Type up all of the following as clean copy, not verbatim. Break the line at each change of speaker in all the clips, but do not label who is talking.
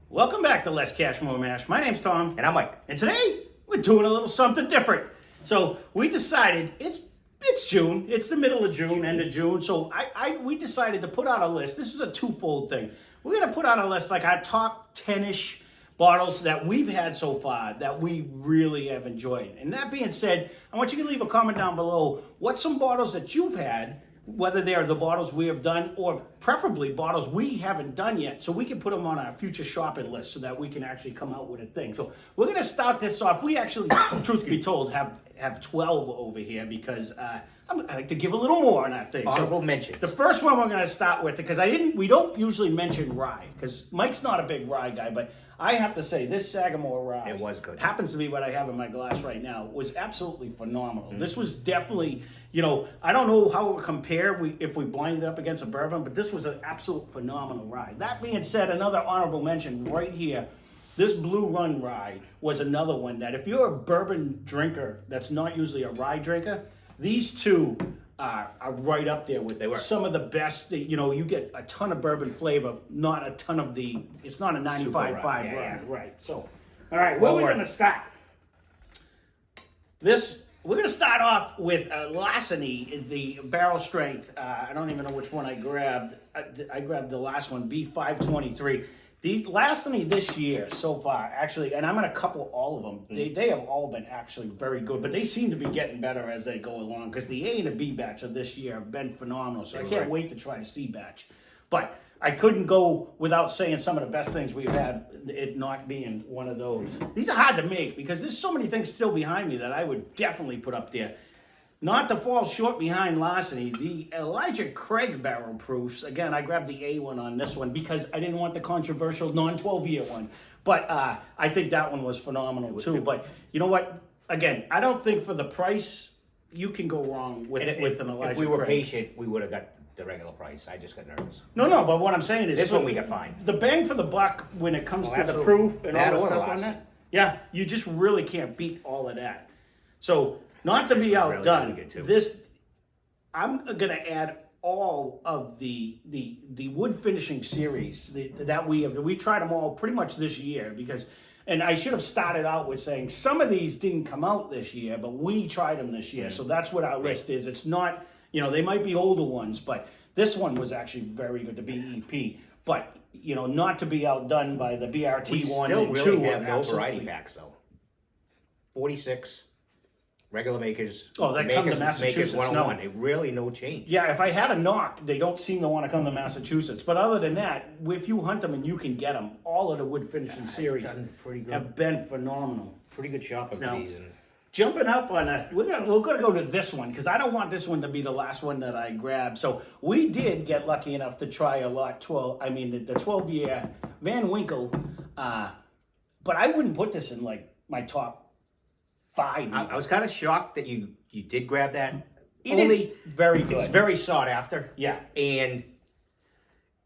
Welcome back to Less Cash, More Mash. My name's Tom.
And I'm Mike.
And today, we're doing a little something different. So, we decided, it's June. It's the middle of June, end of June. So, we decided to put out a list. This is a twofold thing. We're going to put out a list, like our top 10-ish bottles that we've had so far that we really have enjoyed. And that being said, I want you to leave a comment down below. What's some bottles that you've had, whether they are the bottles we have done or preferably bottles we haven't done yet, so we can put them on our future shopping list so that we can actually come out with a thing. So we're going to start this off. We actually, truth be told, have 12 over here because I like to give a little more on that thing.
Honorable mentions.
The first one we're going to start with, because we don't usually mention rye, because Mike's not a big rye guy, but I have to say this Sagamore rye,
it was good.
Happens to be what I have in my glass right now, was absolutely phenomenal. This was definitely, I don't know how it would compare if we blinded up against a bourbon, but this was an absolute phenomenal rye. That being said, another honorable mention right here. This Blue Run rye was another one that if you're a bourbon drinker that's not usually a rye drinker, these two are right up there with some of the best. You get a ton of bourbon flavor, not a ton of it's not a 95.5 rye. Right. So, all right, where are we going to start? We're going to start off with Larceny, the barrel strength. I don't even know which one I grabbed. I grabbed the last one, B523. The Larceny this year so far, actually, and I'm going to couple all of them. They have all been actually very good, but they seem to be getting better as they go along because the A and the B batch of this year have been phenomenal. So I can't wait to try the C batch. But I couldn't go without saying some of the best things we've had, it not being one of those. These are hard to make because there's so many things still behind me that I would definitely put up there. Not to fall short behind Larceny, the Elijah Craig barrel proofs. Again, I grabbed the A one on this one because I didn't want the controversial non-12-year one. But I think that one was phenomenal too. But you know what? Again, I don't think for the price, you can go wrong with an Elijah Craig.
If we were patient, we would have got the regular price. I just got nervous.
No, but what I'm saying is...
This one we got fine.
The bang for the buck when it comes to the proof and all the stuff on that. Yeah, you just really can't beat all of that. So... Not to be outdone, I'm going to add all of the wood finishing series that we tried them all pretty much this year because, and I should have started out with saying some of these didn't come out this year, but we tried them this year. So that's what our list is. It's not, they might be older ones, but this one was actually very good, the BEP. But, not to be outdone by the BRT one and two.
We still really have no variety packs though. 46. Regular makers.
Oh, that come to Massachusetts.
Makers 101. No. Really no change.
Yeah, if I had a knock, they don't seem to want to come to Massachusetts. But other than that, if you hunt them and you can get them, all of the wood finishing series have been phenomenal.
Pretty good shopping for these.
Jumping up on we're gonna go to this one because I don't want this one to be the last one that I grab. So we did get lucky enough to try the 12-year Van Winkle, but I wouldn't put this in like my top 5.
I was kind of shocked that you did grab that.
It is very good.
It's very sought after.
Yeah.
And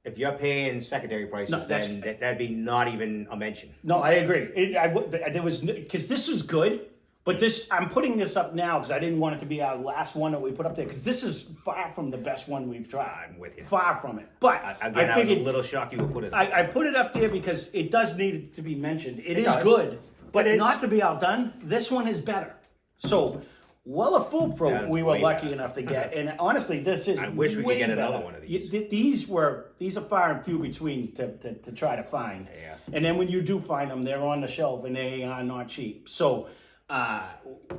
if you're paying secondary prices, then that'd be not even a mention.
No, I agree. There was because this is good, but I'm putting this up now because I didn't want it to be our last one that we put up there because this is far from the best one we've tried.
I'm with you.
Far from it. But
again, I was a little shocked you would put it up.
I put it up there because it does need to be mentioned. It is good. But not to be outdone, this one is better. So, a foolproof we were lucky enough to get. And honestly, this is
I wish we could get another one of these.
These are far and few between to try to find.
Yeah.
And then when you do find them, they're on the shelf and they are not cheap. So,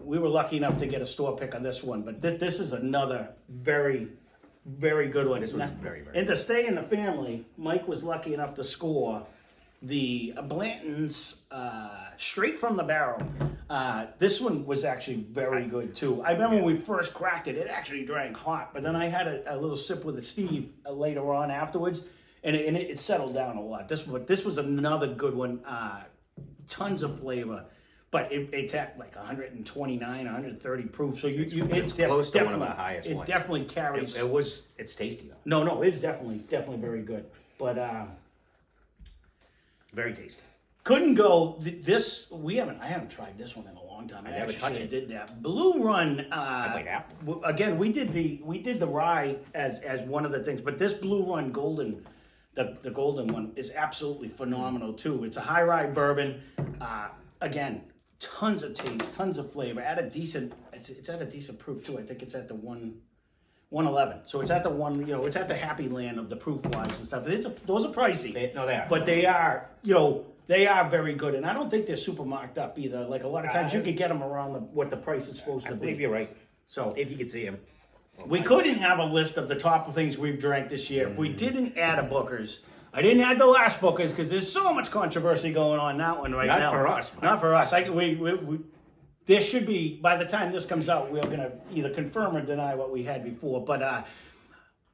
we were lucky enough to get a store pick on this one. But this is another very, very good one.
This was very, very
And to stay in the family, Mike was lucky enough to score the Blantons straight from the barrel. This one was actually very good too. I remember when we first cracked it, it actually drank hot, but then I had a little sip with Steve later on afterwards, and it settled down a lot. This was another good one. Tons of flavor, but it's at like 129, 130 proof. So it's
close to one of the highest
ones. It definitely carries.
It's tasty though.
No, it's definitely very good. But
very tasty.
Couldn't go this. I haven't tried this one in a long time. I never touched it. Did that Blue Run? Again, we did the rye as one of the things, but this Blue Run Golden The golden one is absolutely phenomenal too. It's a high rye bourbon. Again, tons of taste, tons of flavor. At a decent, it's at a decent proof too. I think it's at the 111. So it's at the one, it's at the happy land of the proof wise and stuff. Those are pricey.
They are.
But they are, they are very good. And I don't think they're super marked up either. Like a lot of times you can get them around what the price is supposed to be.
I believe you're right.
So
if you could see them.
We couldn't have a list of the top things we've drank this year if we didn't add a Booker's. I didn't add the last Booker's because there's so much controversy going on that one right now.
Not for us. Man.
Not for us. There should be, by the time this comes out, we're going to either confirm or deny what we had before. But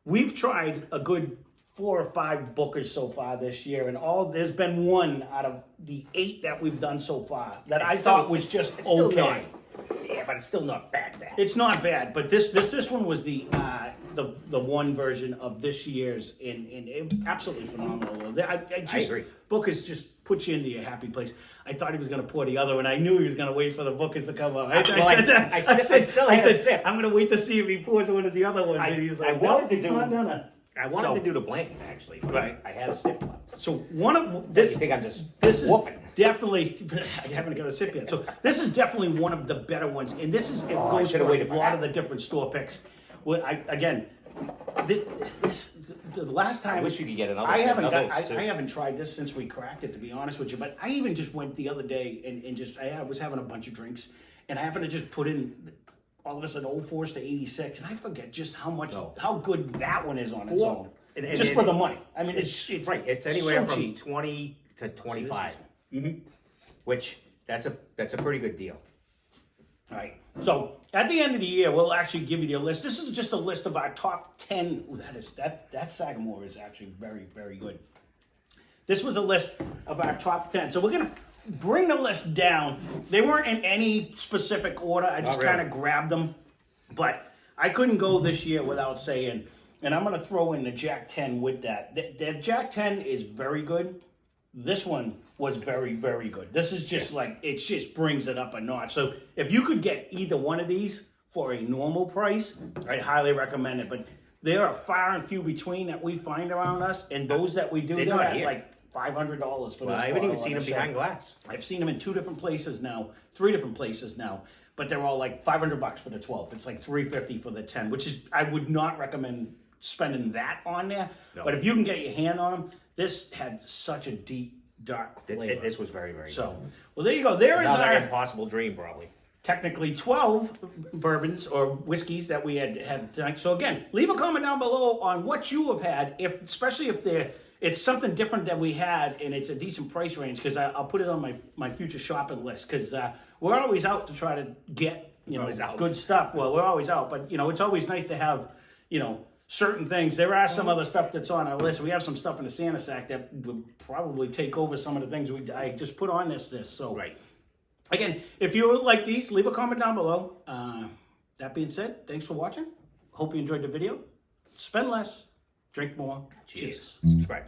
we've tried a good 4 or 5 Booker's so far this year, and there's been one out of the 8 that we've done so far that I thought was just okay.
Yeah, but it's still not bad.
It's not bad, but this one was the one version of this year's, and it, absolutely phenomenal. I
agree.
Booker's just puts you into your happy place. I thought he was going to pour the other one. I knew he was going to wait for the Booker's to come out. I said, I'm going to wait to see if he pours one of the other ones. And he's like, I wanted to
do the Blantons actually.
Right.
I had a sip left.
So one of this.
You think I'm just
woofing? Definitely, I haven't got a sip yet. So this is definitely one of the better ones, and it goes for a lot of the different store picks. Well, the last time
I wish you could get another.
I haven't tried this since we cracked it, to be honest with you. But I even just went the other day and I was having a bunch of drinks, and I happened to just put in all of a sudden Old Forester 86, and I forget just how good that one is on its own. Just for the money. I mean, it's
right. It's anywhere
so
from
cheap.
20 to 25.
Mm-hmm.
Which that's a pretty good deal.
All right. So at the end of the year, we'll actually give you the list. This is just a list of our top 10. Ooh, that Sagamore is actually very, very good. This was a list of our top 10. So we're gonna bring the list down. They weren't in any specific order. I just kind of grabbed them, but I couldn't go this year without saying. And I'm gonna throw in the Jack 10 with that. The Jack 10 is very good. This one was very, very good. This is just it just brings it up a notch. So if you could get either one of these for a normal price, I highly recommend it. But there are far and few between that we find around us, and those that we do, they're at like $500 for this.
I haven't even seen them behind glass.
I've seen them in 2 different places now, 3 different places now, but they're all like $500 for the 12. It's like $350 for the 10, which is, I would not recommend spending that on there. No. But if you can get your hand on them, this had such a deep, dark flavor.
This was very, very
good. Well, there you go. There is our
impossible dream, probably.
Technically 12 bourbons or whiskeys that we had tonight. So again, leave a comment down below on what you have had, especially if it's something different that we had and it's a decent price range, because I'll put it on my future shopping list, because we're always out to try to get good stuff. Well, we're always out, but it's always nice to have certain things. There are some other stuff that's on our list. We have some stuff in the Santa sack that would probably take over some of the things I just put on this. So
right.
Again, if you like these, leave a comment down below. That being said, thanks for watching. Hope you enjoyed the video. Spend less, drink more.
Cheers.
Subscribe.